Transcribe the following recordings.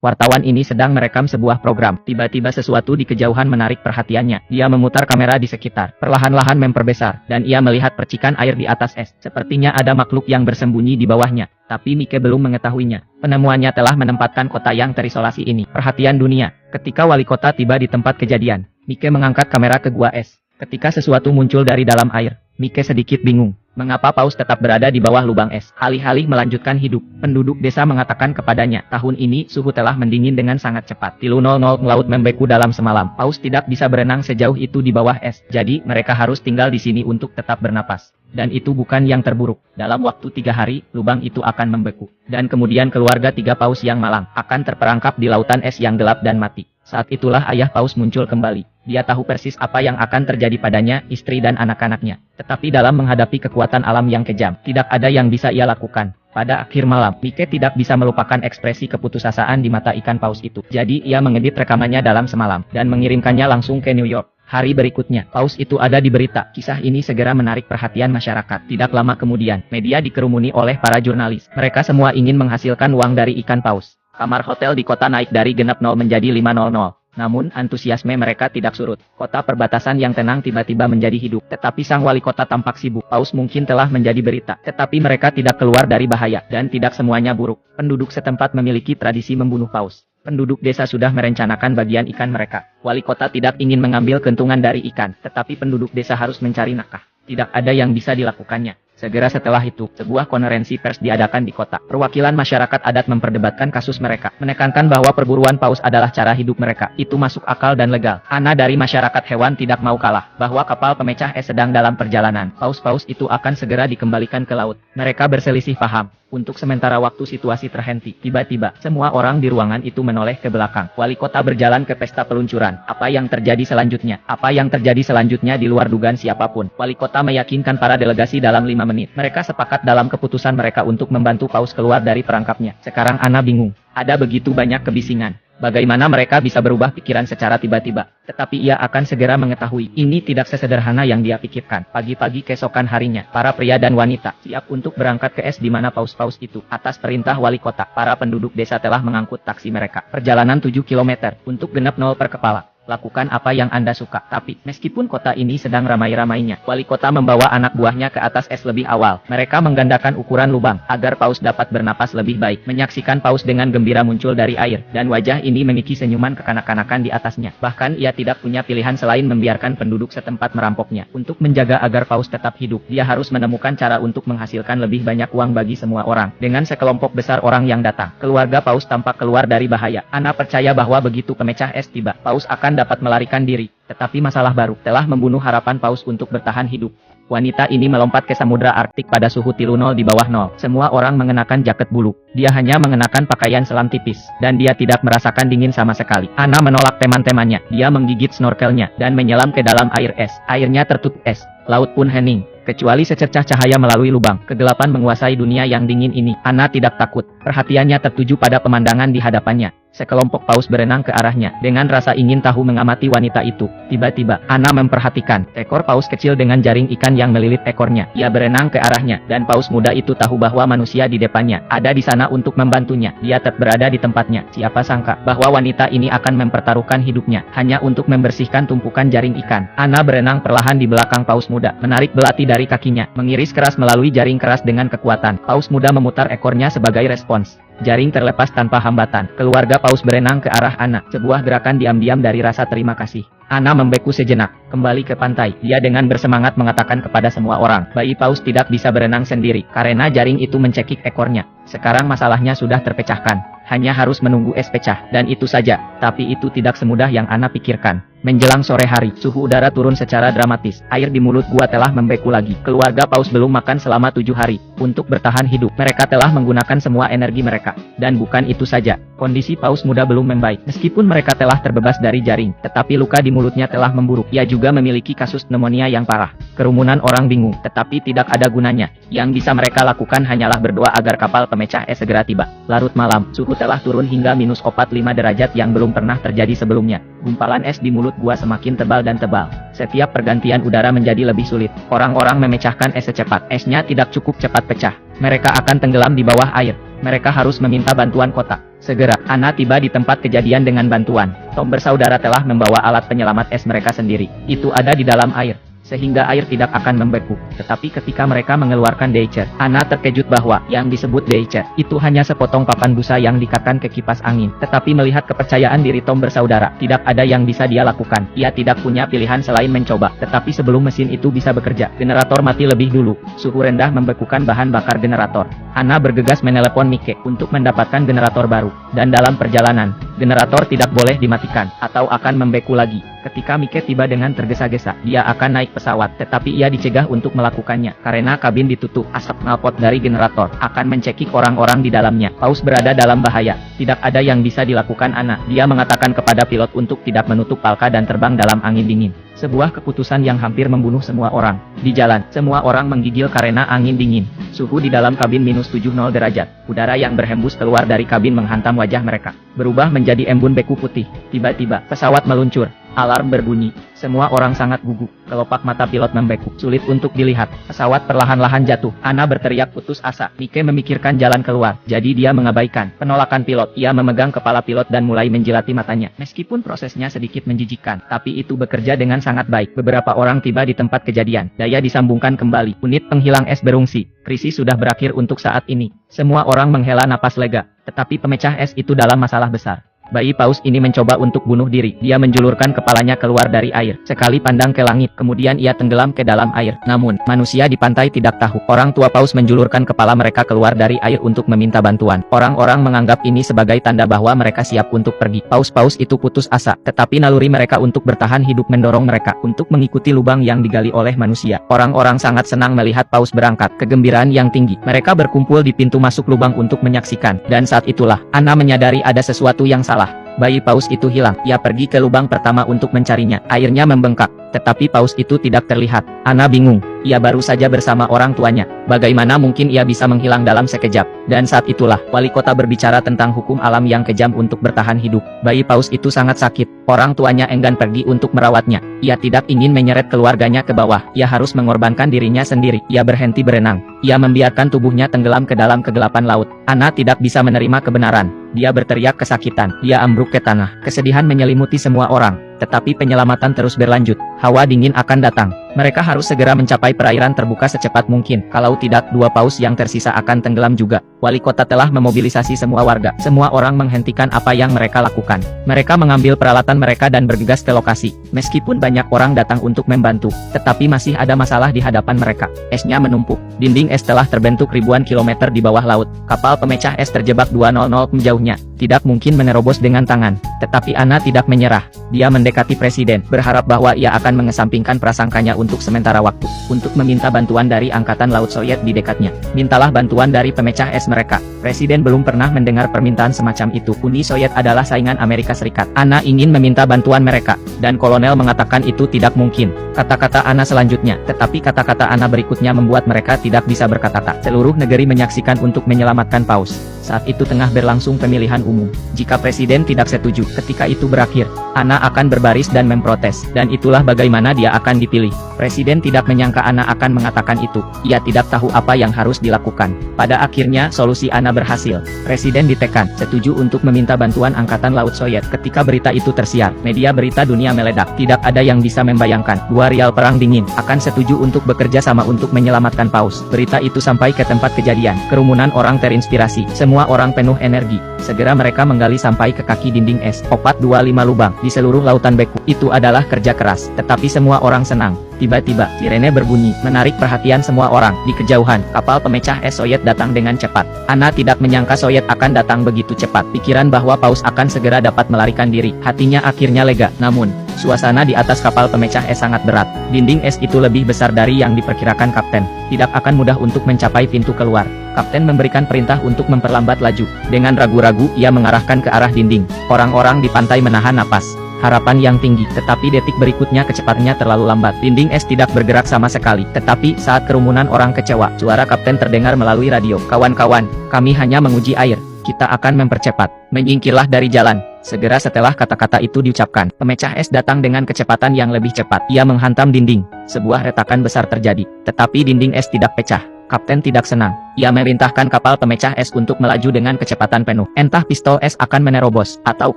Wartawan ini sedang merekam sebuah program. Tiba-tiba sesuatu di kejauhan menarik perhatiannya. Dia memutar kamera di sekitar, perlahan-lahan memperbesar, dan ia melihat percikan air di atas es. Sepertinya ada makhluk yang bersembunyi di bawahnya, tapi Mike belum mengetahuinya. Penemuannya telah menempatkan kota yang terisolasi ini perhatian dunia. Ketika wali kota tiba di tempat kejadian, Mike mengangkat kamera ke gua es. Ketika sesuatu muncul dari dalam air, Mike sedikit bingung. Mengapa paus tetap berada di bawah lubang es? Alih-alih melanjutkan hidup, penduduk desa mengatakan kepadanya, tahun ini suhu telah mendingin dengan sangat cepat. 00 laut membeku dalam semalam. Paus tidak bisa berenang sejauh itu di bawah es. Jadi mereka harus tinggal di sini untuk tetap bernapas. Dan itu bukan yang terburuk. Dalam waktu 3 hari, lubang itu akan membeku. Dan kemudian keluarga 3 paus yang malang akan terperangkap di lautan es yang gelap dan mati. Saat itulah ayah paus muncul kembali. Dia tahu persis apa yang akan terjadi padanya, istri dan anak-anaknya. Tetapi dalam menghadapi kekuatan alam yang kejam, tidak ada yang bisa ia lakukan. Pada akhir malam, Mike tidak bisa melupakan ekspresi keputusasaan di mata ikan paus itu. Jadi ia mengedit rekamannya dalam semalam, dan mengirimkannya langsung ke New York. Hari berikutnya, paus itu ada di berita. Kisah ini segera menarik perhatian masyarakat. Tidak lama kemudian, media dikerumuni oleh para jurnalis. Mereka semua ingin menghasilkan uang dari ikan paus. Kamar hotel di kota naik dari genap 0 menjadi 500. Namun, antusiasme mereka tidak surut. Kota perbatasan yang tenang tiba-tiba menjadi hidup. Tetapi sang wali kota tampak sibuk. Paus mungkin telah menjadi berita. Tetapi mereka tidak keluar dari bahaya. Dan tidak semuanya buruk. Penduduk setempat memiliki tradisi membunuh paus. Penduduk desa sudah merencanakan bagian ikan mereka. Wali kota tidak ingin mengambil keuntungan dari ikan. Tetapi penduduk desa harus mencari nafkah. Tidak ada yang bisa dilakukannya. Segera setelah itu, sebuah konferensi pers diadakan di kota. Perwakilan masyarakat adat memperdebatkan kasus mereka, menekankan bahwa perburuan paus adalah cara hidup mereka. Itu masuk akal dan legal. Ana dari masyarakat hewan tidak mau kalah, bahwa kapal pemecah es sedang dalam perjalanan. Paus-paus itu akan segera dikembalikan ke laut. Mereka berselisih paham. Untuk sementara waktu situasi terhenti. Tiba-tiba, semua orang di ruangan itu menoleh ke belakang. Wali kota berjalan ke pesta peluncuran. Apa yang terjadi selanjutnya? Apa yang terjadi selanjutnya di luar dugaan siapapun. Wali kota meyakinkan para delegasi dalam 5 menit. Mereka sepakat dalam keputusan mereka untuk membantu paus keluar dari perangkapnya. Sekarang Ana bingung. Ada begitu banyak kebisingan. Bagaimana mereka bisa berubah pikiran secara tiba-tiba? Tetapi ia akan segera mengetahui, ini tidak sesederhana yang dia pikirkan. Pagi-pagi keesokan harinya, para pria dan wanita siap untuk berangkat ke es di mana paus-paus itu. Atas perintah wali kota, para penduduk desa telah mengangkut taksi mereka. Perjalanan 7 km untuk genap 0 per kepala. Lakukan apa yang Anda suka. Tapi, meskipun kota ini sedang ramai-ramainya, wali kota membawa anak buahnya ke atas es lebih awal. Mereka menggandakan ukuran lubang, agar paus dapat bernapas lebih baik. Menyaksikan paus dengan gembira muncul dari air, dan wajah ini memiliki senyuman kekanak-kanakan di atasnya. Bahkan ia tidak punya pilihan selain membiarkan penduduk setempat merampoknya. Untuk menjaga agar paus tetap hidup, dia harus menemukan cara untuk menghasilkan lebih banyak uang bagi semua orang. Dengan sekelompok besar orang yang datang, keluarga paus tampak keluar dari bahaya. Ana percaya bahwa begitu pemecah es tiba, paus akan dapat melarikan diri, tetapi masalah baru telah membunuh harapan paus untuk bertahan hidup. Wanita ini melompat ke samudra Arktik pada suhu 0 di bawah 0. Semua orang mengenakan jaket bulu. Dia hanya mengenakan pakaian selam tipis, dan dia tidak merasakan dingin sama sekali. Ana menolak teman-temannya. Dia menggigit snorkelnya, dan menyelam ke dalam air es. Airnya tertutup es. Laut pun hening, kecuali secercah cahaya melalui lubang. Kegelapan menguasai dunia yang dingin ini. Ana tidak takut. Perhatiannya tertuju pada pemandangan di hadapannya. Sekelompok paus berenang ke arahnya. Dengan rasa ingin tahu mengamati wanita itu. Tiba-tiba, Ana memperhatikan ekor paus kecil dengan jaring ikan yang melilit ekornya. Ia berenang ke arahnya, dan paus muda itu tahu bahwa manusia di depannya ada di sana untuk membantunya. Dia tetap berada di tempatnya. Siapa sangka bahwa wanita ini akan mempertaruhkan hidupnya hanya untuk membersihkan tumpukan jaring ikan. Ana berenang perlahan di belakang paus muda, menarik belati dari kakinya, mengiris keras melalui jaring keras dengan kekuatan. Paus muda memutar ekornya sebagai respons. Jaring terlepas tanpa hambatan. Keluarga paus berenang ke arah Ana. Sebuah gerakan diam-diam dari rasa terima kasih. Ana membeku sejenak, kembali ke pantai. Dia dengan bersemangat mengatakan kepada semua orang, bayi paus tidak bisa berenang sendiri, karena jaring itu mencekik ekornya. Sekarang masalahnya sudah terpecahkan. Hanya harus menunggu es pecah, dan itu saja. Tapi itu tidak semudah yang Ana pikirkan. Menjelang sore hari, suhu udara turun secara dramatis. Air di mulut gua telah membeku lagi. Keluarga paus belum makan selama 7 hari. Untuk bertahan hidup, mereka telah menggunakan semua energi mereka. Dan bukan itu saja, kondisi paus muda belum membaik. Meskipun mereka telah terbebas dari jaring, tetapi luka di mulutnya telah memburuk. Ia juga memiliki kasus pneumonia yang parah. Kerumunan orang bingung, tetapi tidak ada gunanya. Yang bisa mereka lakukan hanyalah berdoa agar kapal pemecah es segera tiba. Larut malam, suhu telah turun hingga -45 derajat yang belum pernah terjadi sebelumnya. Gumpalan es di mulut gua semakin tebal dan tebal. Setiap pergantian udara menjadi lebih sulit. Orang-orang memecahkan es secepat. Esnya tidak cukup cepat pecah. Mereka akan tenggelam di bawah air. Mereka harus meminta bantuan kota. Segera, Ana tiba di tempat kejadian dengan bantuan. Tom bersaudara telah membawa alat penyelamat es mereka sendiri. Itu ada di dalam air, sehingga air tidak akan membeku. Tetapi ketika mereka mengeluarkan deicer, Ana terkejut bahwa yang disebut deicer itu hanya sepotong papan busa yang diikatkan ke kipas angin. Tetapi melihat kepercayaan diri Tom bersaudara, tidak ada yang bisa dia lakukan. Ia tidak punya pilihan selain mencoba. Tetapi sebelum mesin itu bisa bekerja, generator mati lebih dulu. Suhu rendah membekukan bahan bakar generator. Ana bergegas menelepon Mike untuk mendapatkan generator baru. Dan dalam perjalanan, generator tidak boleh dimatikan atau akan membeku lagi. Ketika Mike tiba dengan tergesa-gesa, dia akan naik pesawat, tetapi ia dicegah untuk melakukannya karena kabin ditutup. Asap knalpot dari generator akan mencekik orang-orang di dalamnya. Paus berada dalam bahaya. Tidak ada yang bisa dilakukan Ana. Dia mengatakan kepada pilot untuk tidak menutup palka dan terbang dalam angin dingin. Sebuah keputusan yang hampir membunuh semua orang. Di jalan, semua orang menggigil karena angin dingin. Suhu di dalam kabin minus 70 derajat. Udara yang berhembus keluar dari kabin menghantam wajah mereka, berubah menjadi embun beku putih. Tiba-tiba, pesawat meluncur. Alarm berbunyi. Semua orang sangat gugup. Kelopak mata pilot membeku. Sulit untuk dilihat. Pesawat perlahan-lahan jatuh. Ana berteriak putus asa. Mike memikirkan jalan keluar. Jadi dia mengabaikan penolakan pilot. Ia memegang kepala pilot dan mulai menjilati matanya. Meskipun prosesnya sedikit menjijikkan, tapi itu bekerja dengan sangat baik. Beberapa orang tiba di tempat kejadian. Daya disambungkan kembali. Unit penghilang es berungsi. Krisis sudah berakhir untuk saat ini. Semua orang menghela napas lega. Tetapi pemecah es itu dalam masalah besar. Bayi paus ini mencoba untuk bunuh diri. Dia menjulurkan kepalanya keluar dari air. Sekali pandang ke langit, kemudian ia tenggelam ke dalam air. Namun, manusia di pantai tidak tahu. Orang tua paus menjulurkan kepala mereka keluar dari air untuk meminta bantuan. Orang-orang menganggap ini sebagai tanda bahwa mereka siap untuk pergi. Paus-paus itu putus asa, tetapi naluri mereka untuk bertahan hidup mendorong mereka untuk mengikuti lubang yang digali oleh manusia. Orang-orang sangat senang melihat paus berangkat. Kegembiraan yang tinggi. Mereka berkumpul di pintu masuk lubang untuk menyaksikan. Dan saat itulah, Ana menyadari ada sesuatu yang salah. Bayi paus itu hilang. Ia pergi ke lubang pertama untuk mencarinya. Airnya membengkak, tetapi paus itu tidak terlihat. Ana bingung. Ia baru saja bersama orang tuanya. Bagaimana mungkin ia bisa menghilang dalam sekejap? Dan saat itulah, wali kota berbicara tentang hukum alam yang kejam untuk bertahan hidup. Bayi paus itu sangat sakit. Orang tuanya enggan pergi untuk merawatnya. Ia tidak ingin menyeret keluarganya ke bawah. Ia harus mengorbankan dirinya sendiri. Ia berhenti berenang. Ia membiarkan tubuhnya tenggelam ke dalam kegelapan laut. Ana tidak bisa menerima kebenaran. Dia berteriak kesakitan. Dia ambruk ke tanah. Kesedihan menyelimuti semua orang. Tetapi penyelamatan terus berlanjut. Hawa dingin akan datang. Mereka harus segera mencapai perairan terbuka secepat mungkin. Kalau tidak, dua paus yang tersisa akan tenggelam juga. Wali kota telah memobilisasi semua warga. Semua orang menghentikan apa yang mereka lakukan. Mereka mengambil peralatan mereka dan bergegas ke lokasi. Meskipun banyak orang datang untuk membantu, tetapi masih ada masalah di hadapan mereka. Esnya menumpuk. Dinding es telah terbentuk ribuan kilometer di bawah laut. Kapal pemecah es terjebak 200 menjauhnya. Tidak mungkin menerobos dengan tangan. Tetapi Ana tidak menyerah. Dia mendekati presiden, berharap bahwa ia akan mengesampingkan prasangkanya untuk sementara waktu, untuk meminta bantuan dari Angkatan Laut Soviet di dekatnya. Mintalah bantuan dari pemecah es mereka. Presiden belum pernah mendengar permintaan semacam itu. Uni Soviet adalah saingan Amerika Serikat. Ana ingin meminta bantuan mereka, dan kolonel mengatakan itu tidak mungkin. Kata-kata Ana selanjutnya, tetapi kata-kata Ana berikutnya membuat mereka tidak bisa berkata-kata. Seluruh negeri menyaksikan untuk menyelamatkan paus. Saat itu tengah berlangsung pemilihan umum. Jika presiden tidak setuju, ketika itu berakhir, Ana akan berbaris dan memprotes, dan itulah bagaimana dia akan dipilih. Presiden tidak menyangka Ana akan mengatakan itu. Ia tidak tahu apa yang harus dilakukan. Pada akhirnya, solusi Ana berhasil. Presiden ditekan, setuju untuk meminta bantuan Angkatan Laut Soviet. Ketika berita itu tersiar, media berita dunia meledak. Tidak ada yang bisa membayangkan, dua rial perang dingin akan setuju untuk bekerja sama untuk menyelamatkan paus. Berita itu sampai ke tempat kejadian. Kerumunan orang terinspirasi. Semua orang penuh energi. Segera mereka menggali sampai ke kaki dinding es. 425 lubang di seluruh lautan beku. Itu adalah kerja keras, tetapi semua orang senang. Tiba-tiba, sirene berbunyi, menarik perhatian semua orang. Di kejauhan, kapal pemecah es Soviet datang dengan cepat. Ana tidak menyangka Soviet akan datang begitu cepat. Pikiran bahwa paus akan segera dapat melarikan diri. Hatinya akhirnya lega. Namun, suasana di atas kapal pemecah es sangat berat. Dinding es itu lebih besar dari yang diperkirakan kapten. Tidak akan mudah untuk mencapai pintu keluar. Kapten memberikan perintah untuk memperlambat laju. Dengan ragu-ragu, ia mengarahkan ke arah dinding. Orang-orang di pantai menahan napas. Harapan yang tinggi, tetapi detik berikutnya kecepatannya terlalu lambat. Dinding es tidak bergerak sama sekali. Tetapi, saat kerumunan orang kecewa, suara kapten terdengar melalui radio. Kawan-kawan, kami hanya menguji air. Kita akan mempercepat. Menyingkirlah dari jalan. Segera setelah kata-kata itu diucapkan, pemecah es datang dengan kecepatan yang lebih cepat. Ia menghantam dinding. Sebuah retakan besar terjadi. Tetapi dinding es tidak pecah. Kapten tidak senang. Ia memerintahkan kapal pemecah es untuk melaju dengan kecepatan penuh. Entah pistol es akan menerobos, atau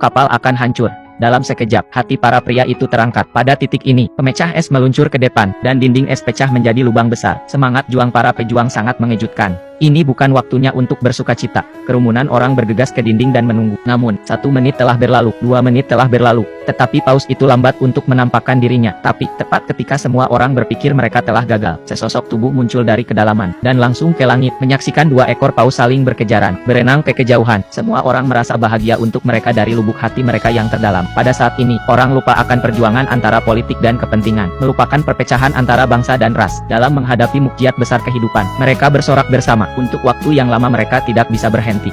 kapal akan hancur. Dalam sekejap, hati para pria itu terangkat. Pada titik ini, pemecah es meluncur ke depan, dan dinding es pecah menjadi lubang besar. Semangat juang para pejuang sangat mengejutkan. Ini bukan waktunya untuk bersukacita. Kerumunan orang bergegas ke dinding dan menunggu. Namun, 1 menit telah berlalu, 2 menit telah berlalu. Tetapi paus itu lambat untuk menampakkan dirinya. Tapi, tepat ketika semua orang berpikir mereka telah gagal, sesosok tubuh muncul dari kedalaman, dan langsung ke langit, menyaksikan 2 ekor paus saling berkejaran, berenang ke kejauhan. Semua orang merasa bahagia untuk mereka dari lubuk hati mereka yang terdalam. Pada saat ini, orang lupa akan perjuangan antara politik dan kepentingan, melupakan perpecahan antara bangsa dan ras. Dalam menghadapi mukjizat besar kehidupan, mereka bersorak bersama. Untuk waktu yang lama mereka tidak bisa berhenti.